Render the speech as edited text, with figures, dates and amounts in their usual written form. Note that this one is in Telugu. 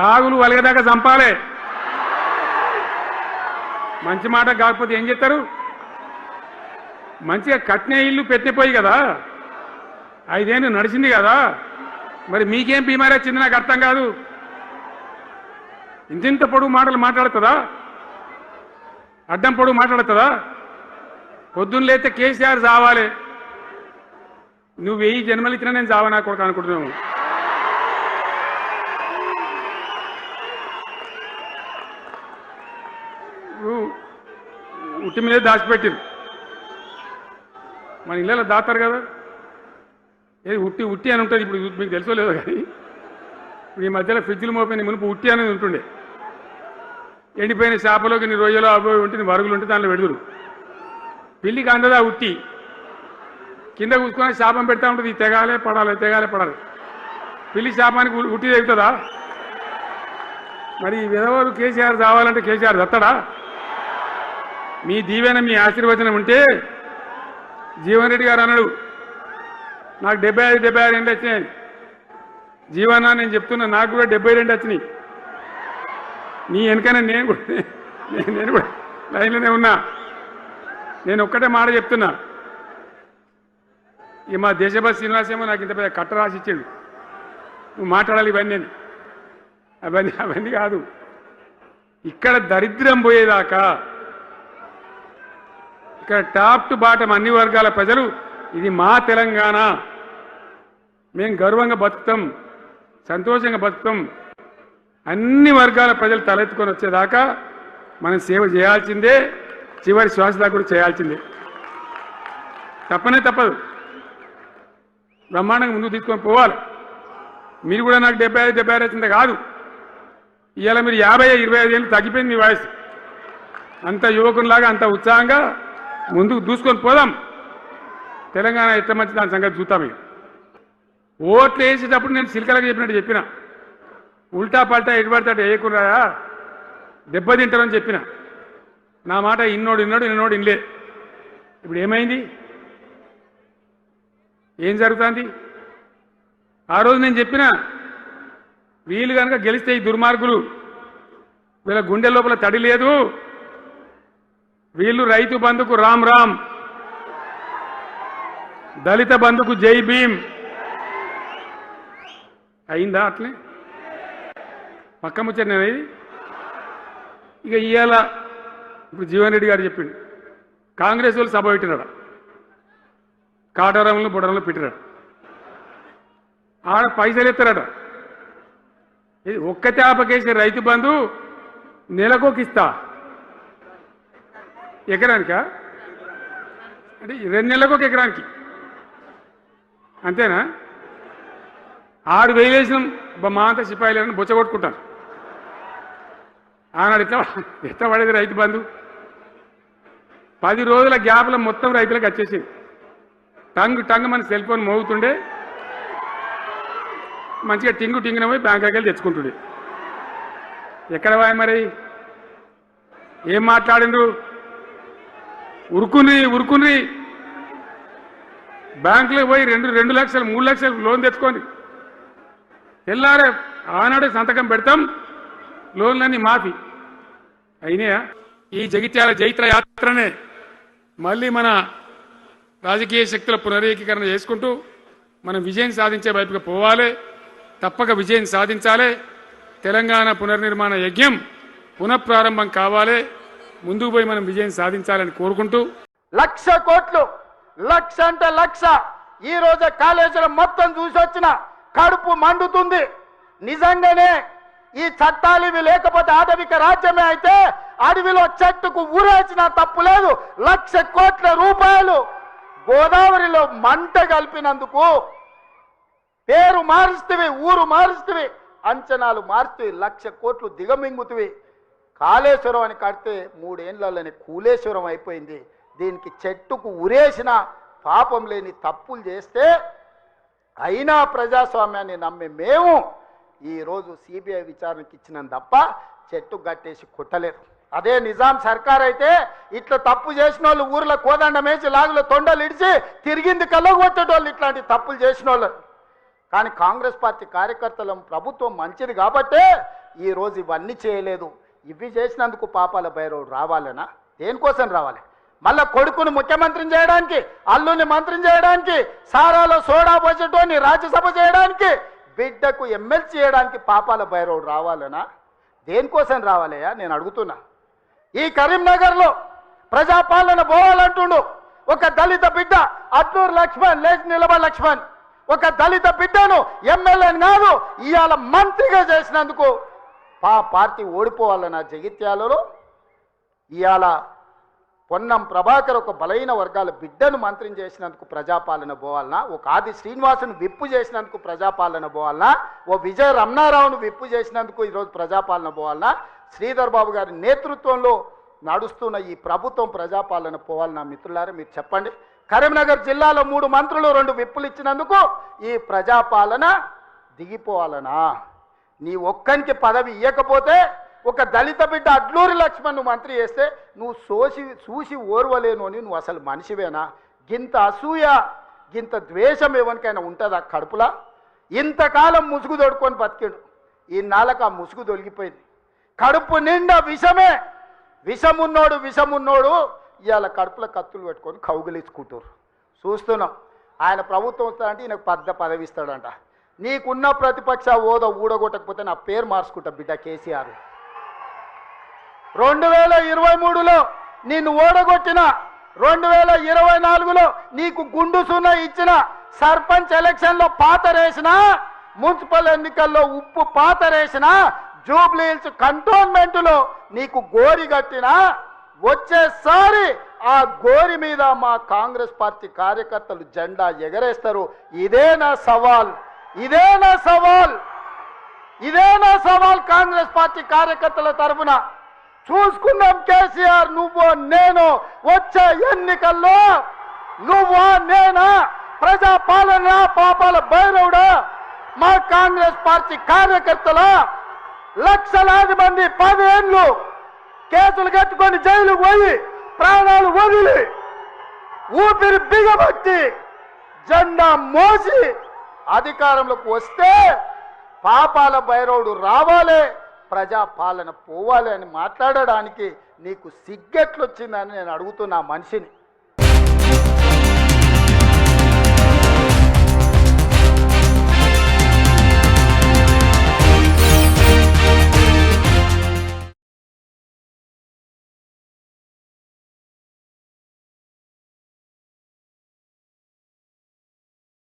కాగులు వలగదాకా చంపాలి. మంచి మాట కాకపోతే ఏం చేస్తారు? మంచిగా కట్నే ఇల్లు పెట్టిపోయి కదా, 5 ఏళ్ళు నడిచింది కదా, మరి మీకేం బీమారీ వచ్చింది నాకు అర్థం కాదు. ఇంత పొడుగు మాటలు మాట్లాడుతుందా? అడ్డం పొడుగు మాట్లాడుతుందా? పొద్దున్న లేస్తే కేసీఆర్ చావాలి, నువ్వు 1000 జన్మలు ఇచ్చినా నేను చావనా కొడుకు అనుకుంటున్నావు. ఉట్టి మీద దాచిపెట్టింది, మన ఇళ్ళలో దాతారు కదా, ఏది ఉట్టి ఉట్టి అని ఉంటుంది. ఇప్పుడు మీకు తెలుసో లేదో కానీ ఇప్పుడు ఈ మధ్యలో ఫ్రిడ్జ్లు మోపోయిన మునుపు ఉట్టి అనేది ఉంటుండే. ఎండిపోయిన చేపలోకి నీ రొయ్యలో అవి ఉంటే వరుగులు ఉంటే దాంట్లో పెడుదురు. పిల్లికి అందదా ఉట్టి, కింద కూర్చుకొని శాపం పెడతా ఉంటుంది, తెగాలే పడాలి తెగాలే పడాలి. పిల్లి శాపానికి ఉట్టి తెగుతుందా? మరి విధవారు కేసీఆర్ రావాలంటే కేసీఆర్ దత్తడా? మీ దీవెన మీ ఆశీర్వచనం ఉంటే జీవన్ రెడ్డి గారు అన్నాడు, నాకు 75-76 ఏళ్ళు వచ్చినాయి. జీవనా నేను చెప్తున్నా, నాకు కూడా 72 వచ్చినాయి. నీ వెనకనే నేను కూడా లైన్లోనే ఉన్నా. నేను ఒక్కటే మాట చెప్తున్నా, ఇక మా దేశభక్తి శ్రీనివాసేమో నాకు ఇంత పెద్ద కట్ట రాసి ఇచ్చాడు, నువ్వు మాట్లాడాలి ఇవన్నీ. అవన్నీ కాదు, ఇక్కడ దరిద్రం పోయేదాకా ఇక్కడ టాప్ టు బాటం అన్ని వర్గాల ప్రజలు ఇది మా తెలంగాణ, మేము గర్వంగా బతుకుతాం, సంతోషంగా బతుకుతాం, అన్ని వర్గాల ప్రజలు తలెత్తుకొని వచ్చేదాకా మనం సేవ చేయాల్సిందే, చివరి శ్వాస దాకా కూడా చేయాల్సిందే, తప్పనే తప్పదు. బ్రహ్మాండంగా ముందుకు తీసుకొని పోవాలి. మీరు కూడా నాకు 75-76 వచ్చింది కాదు, ఇవాళ మీరు 50-25 ఏళ్ళు తగ్గిపోయింది మీ వయసు. అంత యువకునిలాగా అంత ఉత్సాహంగా ముందుకు దూసుకొని పోదాం. తెలంగాణ ఎట్లా మంచి దాని సంగతి చూద్దాం. ఇక ఓట్లు వేసేటప్పుడు నేను సిల్కలకు చెప్పినట్టు చెప్పిన, ఉల్టా పల్టా ఎటుపడితే అటు వేయకున్నారా దెబ్బతింటారని చెప్పిన. నా మాట ఇన్నోడు ఇనలే. ఇప్పుడు ఏమైంది? ఏం జరుగుతుంది? ఆ రోజు నేను చెప్పిన, వీళ్ళు కనుక గెలిస్తే ఈ దుర్మార్గులు వీళ్ళ గుండె లోపల తడి లేదు, వీళ్ళు రైతు బంధుకు రామ్ రామ్, దళిత బంధుకు జై భీమ్. అయిందా? అట్లే పక్క ముచ్చట నేను ఇది. ఇక ఇవాళ ఇప్పుడు జీవన్ రెడ్డి గారు చెప్పిండు, కాంగ్రెస్ వాళ్ళు సభ పెట్టినాడు, కాటారంలో బుడరంలో పెట్టినాడు, ఆడ పైసలు ఎత్తారట. ఇది ఒక్కతే ఆపకేసే రైతు బంధు నెలకొకిస్తా, ఎకరానికా అంటే 2 నెలలకు ఒక ఎకరానికి అంతేనా? 6,000 వేసినాం, మా అంతా సిపాయిలను బొచ్చగొట్టుకుంటారు. ఆనాడు ఎట్లా పడేది రైతు బంధు? 10 రోజుల గ్యాప్లో మొత్తం రైతులకు వచ్చేసింది. టంగ్ మన సెల్ ఫోన్ మోగుతుండే, మంచిగా టింగున పోయి బ్యాంకుకి వెళ్ళి తెచ్చుకుంటుండే. ఎక్కడ పోయి మరి? ఏం మాట్లాడిండ్రు? ఉరుకుని బ్యాంకులకు పోయి 2 లక్షలు 3 లక్షలు లోన్ తెచ్చుకోండి. తెల్లారే ఆనాడే సంతకం పెడతాం, లోన్లన్నీ మాఫీ అయినాయా? ఈ జగిత్యాల జైత్ర యాత్రనే మళ్ళీ మన రాజకీయ శక్తుల పునరేకీకరణ చేసుకుంటూ మనం విజయం సాధించే వైపుగా పోవాలి. తప్పక విజయం సాధించాలి. తెలంగాణ పునర్నిర్మాణ యజ్ఞం పునఃప్రారంభం కావాలి. ముందుకు పోయి మనం విజయం సాధించాలని కోరుకుంటూ 1,00,000 కోట్లు, 1,00,000 అంటే 1,00,000. ఈ రోజు కాళేశ్వరం మొత్తం చూసి వచ్చిన కడుపు మండుతుంది. నిజంగానే ఈ చట్టాలు ఇవి లేకపోతే ఆటవిక రాజ్యమే అయితే అడవిలో చెట్టుకు ఊరేసిన తప్పు లేదు. 1,00,000 కోట్ల రూపాయలు గోదావరిలో మంట కలిపినందుకు పేరు మారుస్తువి, ఊరు మారుస్తువి, అంచనాలు మారుస్తువి, 1,00,000 కోట్లు దిగమింగుతువి. కాళేశ్వరం అని కడితే 3 ఏళ్లలోనే కూలేశ్వరం అయిపోయింది. దీనికి చెట్టుకు ఉరేసిన పాపం లేని తప్పులు చేస్తే అయినా ప్రజాస్వామ్యాన్ని నమ్మే మేము ఈరోజు సిబిఐ విచారణకి ఇచ్చినాం తప్ప చెట్టు కట్టేసి కుట్టలేదు. అదే నిజాం సర్కార్ అయితే ఇట్లా తప్పు చేసిన వాళ్ళు ఊర్లో కోదండం వేసి లాగులో తొండలు ఇడిచి తిరిగింది కళ్ళకు కొట్టేటోళ్ళు ఇట్లాంటి తప్పులు చేసిన వాళ్ళు. కానీ కాంగ్రెస్ పార్టీ కార్యకర్తల ప్రభుత్వం మంచిది కాబట్టే ఈరోజు ఇవన్నీ చేయలేదు. ఇవి చేసినందుకు పాపాల భైరవుడు రావాలనా? దేనికోసం రావాలి? మళ్ళా కొడుకును ముఖ్యమంత్రిని చేయడానికి, అల్లుని మంత్రిని చేయడానికి, సారాలో సోడా పోసేటోని రాజ్యసభ చేయడానికి, బిడ్డకు ఎమ్మెల్సీ చేయడానికి పాపాల భైరవుడు రావాలనా? దేనికోసం రావాలయ్యా నేను అడుగుతున్నా. ఈ కరీంనగర్లో ప్రజాపాలన పోవాలంటుండు ఒక దళిత బిడ్డ అట్లూరు లక్ష్మణ్, లేచి నిలబడి లక్ష్మణ్, ఒక దళిత బిడ్డను ఎమ్మెల్యేని కాదు ఇవాళ మంత్రిగా చేసినందుకు పార్టీ ఓడిపోవాలన్నా? జగిత్యాలలో ఇవాళ పొన్నం ప్రభాకర్ ఒక బలైన వర్గాల బిడ్డను మంత్రిని చేసినందుకు ప్రజాపాలన పోవాలనా? ఒక ఆది శ్రీనివాసును విప్పు చేసినందుకు ప్రజాపాలన పోవాలనా? ఓ విజయ రమణారావును విప్పు చేసినందుకు ఈరోజు ప్రజాపాలన పోవాలనా? శ్రీధర్ బాబు గారి నేతృత్వంలో నడుస్తున్న ఈ ప్రభుత్వం ప్రజాపాలన పోవాలనా? మిత్రులారా మీరు చెప్పండి. కరీంనగర్ జిల్లాలో 3 మంత్రులు 2 విప్పులు ఇచ్చినందుకు ఈ ప్రజాపాలన దిగిపోవాలనా? నీ ఒక్కనికి పదవి ఇవ్వకపోతే ఒక దళిత బిడ్డ అడ్లూరి లక్ష్మణ్ మంత్రి చేస్తే నువ్వు చూసి ఓర్వలేను అని నువ్వు అసలు మనిషివేనా? గింత అసూయ, గింత ద్వేషం ఎవరికైనా ఉంటుందా కడుపులా? ఇంతకాలం ముసుగు తొడుకొని బతికాడు, ఈ నాళ్ళకు ఆ ముసుగు తొలగిపోయింది. కడుపు నిండా విషమే. విషమున్నోడు ఇవాళ కడుపులో కత్తులు పెట్టుకొని కౌగిలించుకుంటారు. చూస్తున్నాం. ఆయన ప్రభుత్వం వస్తాడంటే ఈయనకు పెద్ద పదవి ఇస్తాడంట. నీకున్న ప్రతిపక్ష హోదా ఊడగొట్టకపోతే నా పేరు మార్చుకుంటా బిడ్డ కేసీఆర్. 2023లో నిన్ను ఓడగొట్టిన, 2024లో నీకు గుండు సున్నా ఇచ్చిన, సర్పంచ్ ఎలక్షన్లో పాతరేసిన, మున్సిపల్ ఎన్నికల్లో ఉప్పు పాతరేసిన, జూబ్లీ హిల్స్ కంటోన్మెంట్లో నీకు గోరి కట్టిన, వచ్చేసారి ఆ గోరి మీద మా కాంగ్రెస్ పార్టీ కార్యకర్తలు జెండా ఎగరేస్తారు. ఇదే నా సవాల్ కాంగ్రెస్ పార్టీ కార్యకర్తల తరఫున. చూసుకుందాం కేసీఆర్, నువ్వు నేను వచ్చే ఎన్నికల్లో నువ్వా నేనా? ప్రజాపాలన పాపాల భైరవుడా? మా కాంగ్రెస్ పార్టీ కార్యకర్తల లక్షలాది మంది 10 ఏళ్ళు కేసులు కట్టుకొని జైలుకు పోయి ప్రాణాలు వదిలి ఊపిరి బిగబట్టి జెండా మోసి అధికారంలోకి వస్తే పాపాల భైరవుడు రావాలి, ప్రజాపాలన పోవాలి అని మాట్లాడడానికి నీకు సిగ్గెట్లొచ్చిందని నేను అడుగుతున్నా మనిషిని.